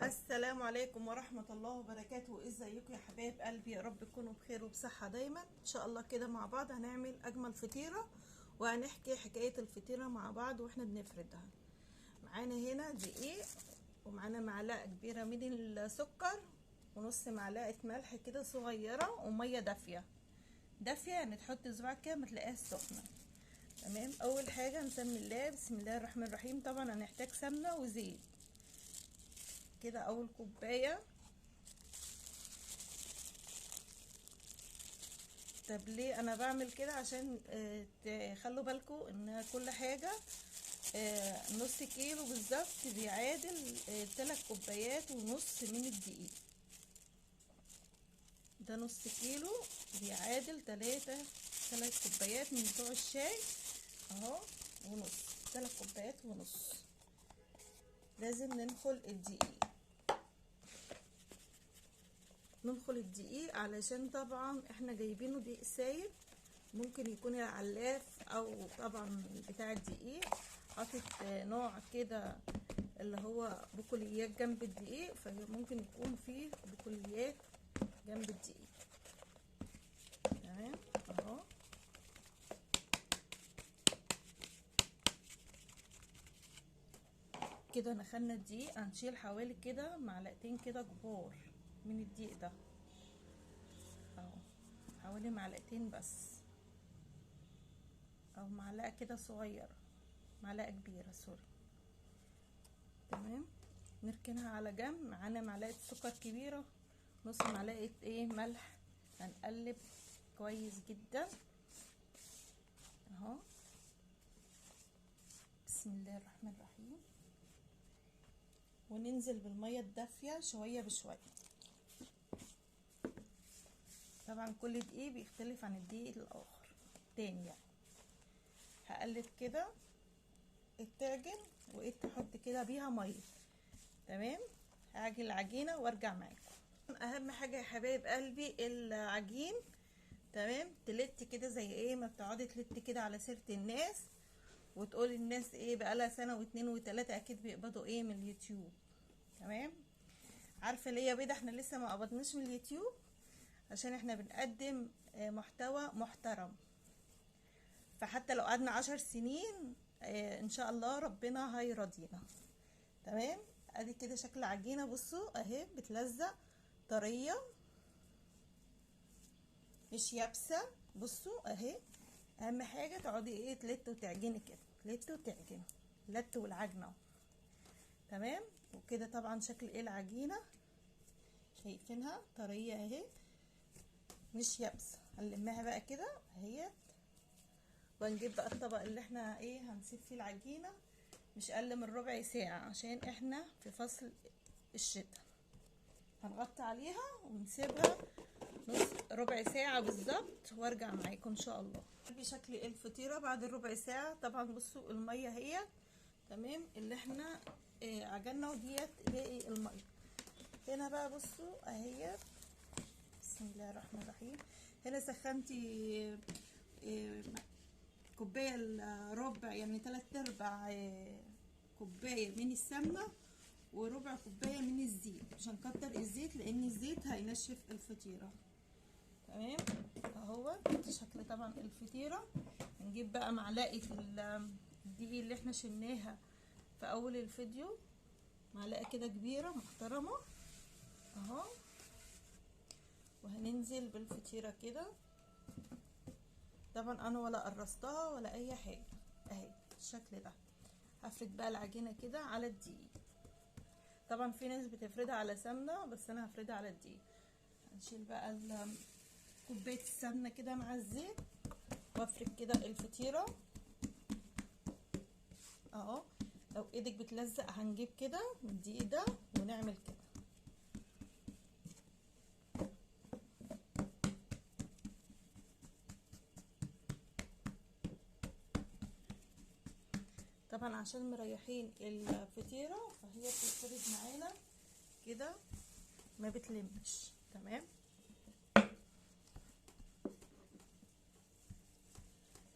السلام عليكم ورحمة الله وبركاته. ازيكم يا حبايب قلبي؟ يا رب تكونوا بخير وبصحة دايما ان شاء الله. كده مع بعض هنعمل اجمل فطيرة، وهنحكي حكاية الفطيرة مع بعض واحنا بنفردها. معانا هنا دقيق، ومعانا معلقة كبيرة من السكر، ونص معلقة ملح كده صغيرة، ومية دافية يعني تحط صباعك كده ما تلاقيهاش سخنة. تمام. اول حاجة نسمي الله، بسم الله الرحمن الرحيم. طبعا هنحتاج سمنة وزيت كده. اول كوبايه. طب ليه انا بعمل كده؟ عشان تخلوا بالكم ان كل حاجه نص كيلو بالظبط بيعادل 3 كوبايات ونص من الدقيق. ده نص كيلو بيعادل 3 كوبايات من بتوع الشاي اهو، ونص 3 كوبايات ونص. لازم ننخل الدقيق علشان طبعا احنا جايبينه دقيق سايب، ممكن يكون العلاف او طبعا بتاع الدقيق حاطط نوع كده اللي هو بقوليات جنب الدقيق، فممكن يكون فيه بقوليات جنب الدقيق. تمام اهو. كده نخلنا الدقيق، هنشيل حوالي كده معلقتين كده كبار من الدقيق ده اهو، حوالي معلقتين بس، او معلقه كده صغيره، معلقه كبيره سوري. تمام. نركنها على جنب. معانا معلقه سكر كبيره، نص معلقه ملح. هنقلب كويس جدا اهو. بسم الله الرحمن الرحيم. وننزل بالميه الدافيه شويه بشويه. طبعا كل دقيق بيختلف عن الدقيق الاخر تاني يعني. هقلب كده التعجن، تحط كده بيها ميه. تمام. هعجن العجينه وارجع معاكم. اهم حاجه يا حبايب قلبي العجين. تمام. تلت كده زي ما بتقعدي تلت كده على سيره الناس، وتقول الناس بقالها سنه واتنين وتلاته اكيد بيقبضوا من اليوتيوب. تمام. عارفه ليه يا بيضه؟ احنا لسه ما قبضناش من اليوتيوب عشان احنا بنقدم محتوى محترم. فحتى لو قعدنا 10 سنين ان شاء الله ربنا هيرضينا. تمام. ادي كده شكل عجينه، بصوا اهي بتلزق طريه مش يابسه. بصوا اهي. اهم حاجه تقعدي تلت وتعجني كده، تلت وتعجني، لت والعجنه. تمام. وكده طبعا شكل العجينه شايفينها طريه اهي مش يابسه. هنلمها بقى كده اهي، ونجيب بقى الطبق اللي احنا هنسيب فيه العجينه مش اقل من ربع ساعه، عشان احنا في فصل الشتاء. هنغطي عليها ونسيبها ربع ساعه بالظبط، وارجع معاكم ان شاء الله. بشكل الفطيره بعد الربع ساعه. طبعا بصوا الميه هي تمام اللي احنا عجننا، وديت باقي الميه. هنا بقى بصوا اهي، بسم الله الرحمن الرحيم. هنا سخنتي كوبايه الا ربع، يعني 3/4 كوبايه من السمنه، وربع كوبايه من الزيت. مش هنكتر الزيت لان الزيت هينشف الفطيره. تمام اهو شكل طبعا الفطيره. هنجيب بقى معلقه الدقيق اللي احنا شلناها في اول الفيديو، معلقه كده كبيره محترمه اهو، وهننزل بالفطيره كده. طبعا انا ولا قرصتها ولا اي حاجه اهي الشكل ده. هفرد بقى العجينه كده على الدقيق. طبعا في ناس بتفردها على سمنه، بس انا هفردها على الدقيق. هنشيل بقى كوبايه السمنه كده مع الزيت، وافرد كده الفطيره اهو. لو ايدك بتلزق هنجيب كده الدقيق ده ونعمل كده. طبعا عشان مريحين الفطيره فهي بتتفرد معانا كده ما بتلمش. تمام.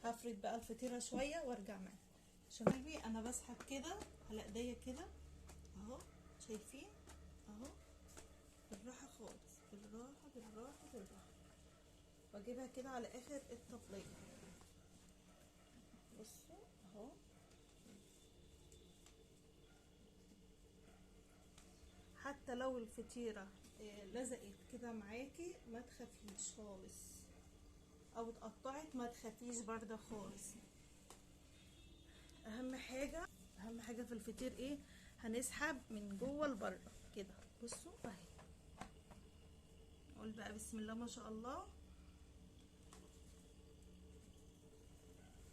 هفرد بقى الفطيره شويه وارجع معاكم. شبابي انا بسحب كده على ايديا كده اهو، شايفين بالراحه خالص، بالراحه بالراحه بالراحه، واجيبها كده على اخر الطبليه. بصوا اهو. حتى لو الفطيره لزقت كده معاكي ما تخافيش خالص، او اتقطعت ما تخافيش برده خالص. اهم حاجه، اهم حاجه في الفطير ايه؟ هنسحب من جوه لبره كده. بصوا اهي، نقول بقى بسم الله ما شاء الله.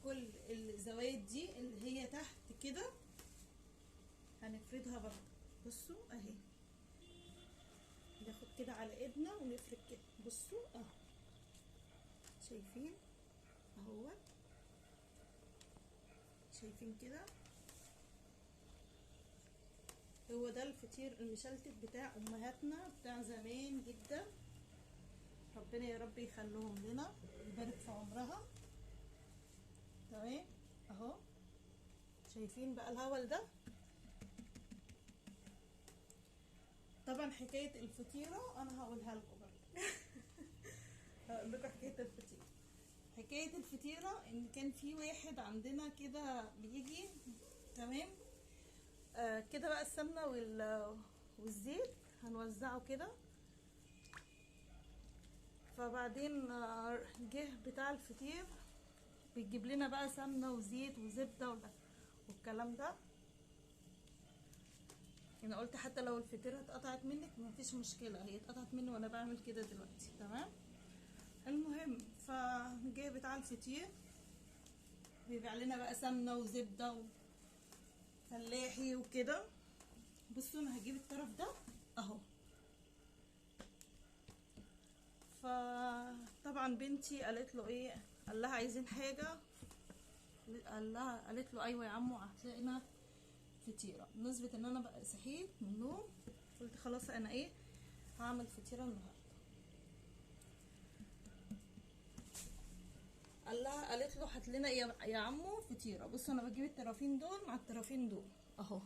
كل الزوايد دي اللي هي تحت كده هنفردها برضه. بصوا اهي، ناخد كده على ايدنا ونفرد كده. بصوا اهو، شايفين اهو، شايفين كده؟ هو ده الفطير المشلتت بتاع امهاتنا بتاع زمان جدا، ربنا يا رب يخليهم لنا ويبارك في عمرها. تمام اهو، شايفين بقى الهول ده؟ طبعا حكايه الفطيره انا هقولها لكم برضه. هقول لكم حكايه الفطيره. حكايه الفطيره ان كان في واحد عندنا كده بيجي، تمام؟ كده بقى السمنه والزيت هنوزعه كده. فبعدين جه بتاع الفطير بيجيب لنا بقى سمنه وزيت وزبده والكلام ده. انا قلت حتى لو الفطيره اتقطعت منك مفيش مشكله، هي اتقطعت مني وانا بعمل كده دلوقتي. تمام. المهم فجه بتاع الفطير بيبيع لنا بقى سمنه وزبده وفلاحي وكده. بصوا انا هجيب الطرف ده اهو. فطبعا بنتي قالت له ايه، قال لها عايزين حاجه، قالت له ايوه يا عمو هتلاقينا فطيره. بمناسبه ان انا بقى صحيت من النوم قلت خلاص انا ايه، هعمل فطيره النهارده. قالت له هات لنا يا عمو فطيره. بصوا انا بجيب الطرفين دول مع الطرفين دول اهو،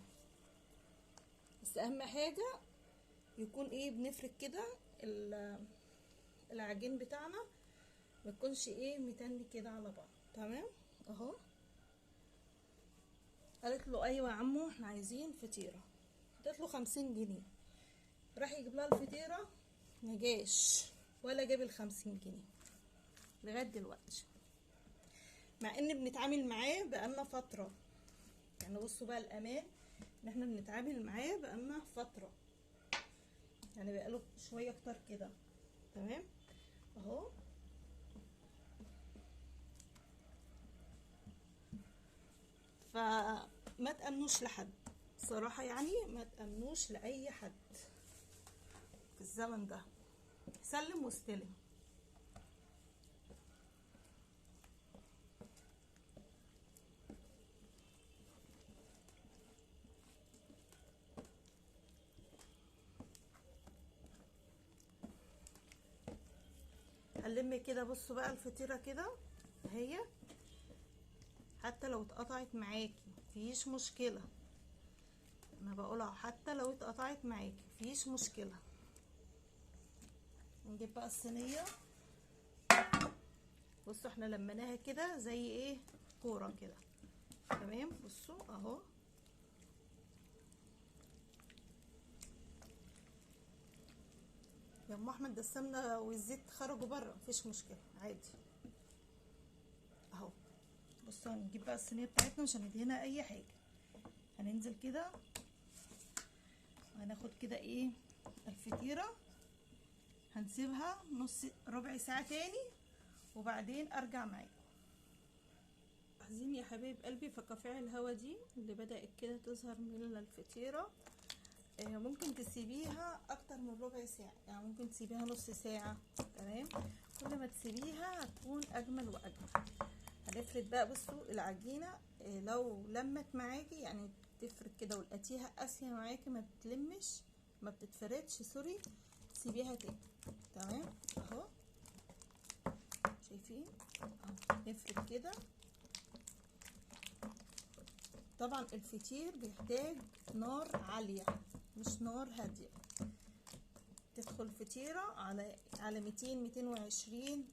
بس اهم حاجه يكون ايه، بنفرد كده العجين بتاعنا ما يكونش ايه متني كده على بعض. تمام اهو. قالت له ايوه يا عمو احنا عايزين فطيره. ادت له 50 جنيه. راح يجيب لها الفطيره مجاش ولا جاب ال50 جنيه لغايه دلوقتي، مع ان بنتعامل معاه بقالنا فتره. يعني بصوا بقى الامان ان احنا بنتعامل معاه بقالنا فتره، يعني بقاله شويه اكتر كده. تمام اهو. فما تأمنوش لحد بصراحه، يعني ما تأمنوش لاي حد في الزمن ده، سلم واستلم. هنلم كده. بصوا بقى الفطيره كده اهي، حتى لو اتقطعت معاكي مفيش مشكله، انا بقولها حتى لو اتقطعت معاكي مفيش مشكله. نجيب بقى الصينيه. بصوا احنا لميناها كده زي ايه، كوره كده. تمام بصوا اهو. يا ام احمد ده السمنه والزيت خرجوا بره، مفيش مشكله عادي اهو. بصوا هنجيب بقى الصينيه بتاعتنا مش هندهنها اي حاجه. هننزل كده وهناخد كده ايه الفطيره، هنسيبها ربع ساعه تاني وبعدين ارجع معاكم. عايزين يا حبايب قلبي فقاقيع الهوا دي اللي بدأت كده تظهر من الفطيره، ممكن تسيبيها اكتر من ربع ساعه، يعني ممكن تسيبيها نص ساعه. تمام، كل ما تسيبيها هتكون اجمل واجمل. هنفرد بقى. بصوا العجينه لو لمت معاكي يعني تفرد كده ولقيتيها قاسيه معاكي ما بتلمش ما بتتفردش سوري، سيبيها تاني. تمام اهو، شايفين اهو، نفرد كده. طبعا الفطير بيحتاج نار عاليه مش نار هاديه، تدخل فطيرة على 200 220.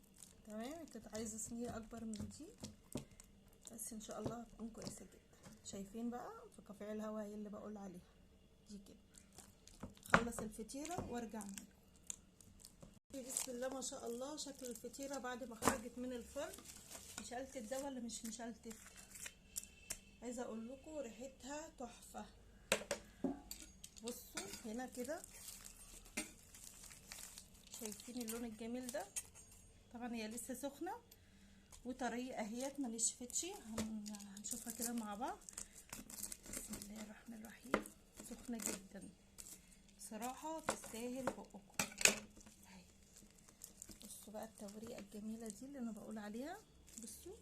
تمام. كنت عايزة صينية اكبر من دي، بس ان شاء الله هتكون كويسة جدا. شايفين بقى في قفيع الهواء اللي بقول عليها دي كده. خلص الفطيرة وارجع معاكم. بسم الله ما شاء الله، شكل الفطيرة بعد ما خرجت من الفرن. مشلتت ده ولا مش مشلتت؟ عايزه اقول لكم ريحتها تحفه. بصوا هنا كده، شايفين اللون الجميل ده؟ طبعا هي لسه سخنه وطريه اهيت، ما نشفتش. هنشوفها كده مع بعض. بسم الله الرحمن الرحيم. سخنه جدا بصراحه، تستاهل بقكم. اهي بصوا بقى التوريقه الجميله دي اللي انا بقول عليها. بصوا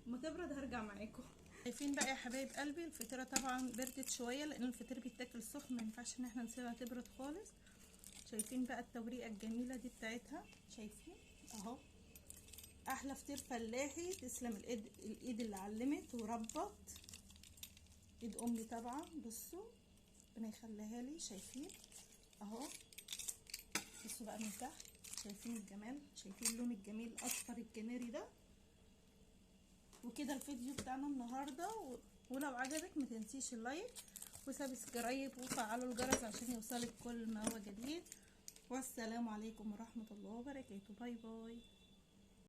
ما تبرد هرجع معاكم. شايفين بقى يا حبايب قلبي، الفطيره طبعا بردت شويه لان الفطير بيتاكل سخن، ما ينفعش ان احنا نسيبها تبرد خالص. شايفين بقى التوريقه الجميله دي بتاعتها؟ شايفين اهو، احلى فطير فلاحي. تسلم الايد اللي علمت وربط، ايد امي طبعا. بصوا ربنا يخليها لي. شايفين اهو، بصوا بقى من تحت، شايفين الجمال؟ شايفين اللون الجميل الاصفر الجناري ده؟ وكده الفيديو بتاعنا النهارده، ولو عجبك ما تنسيش اللايك وسبسكرايب وفعلوا الجرس عشان يوصلك كل ما هو جديد. والسلام عليكم ورحمة الله وبركاته. باي باي.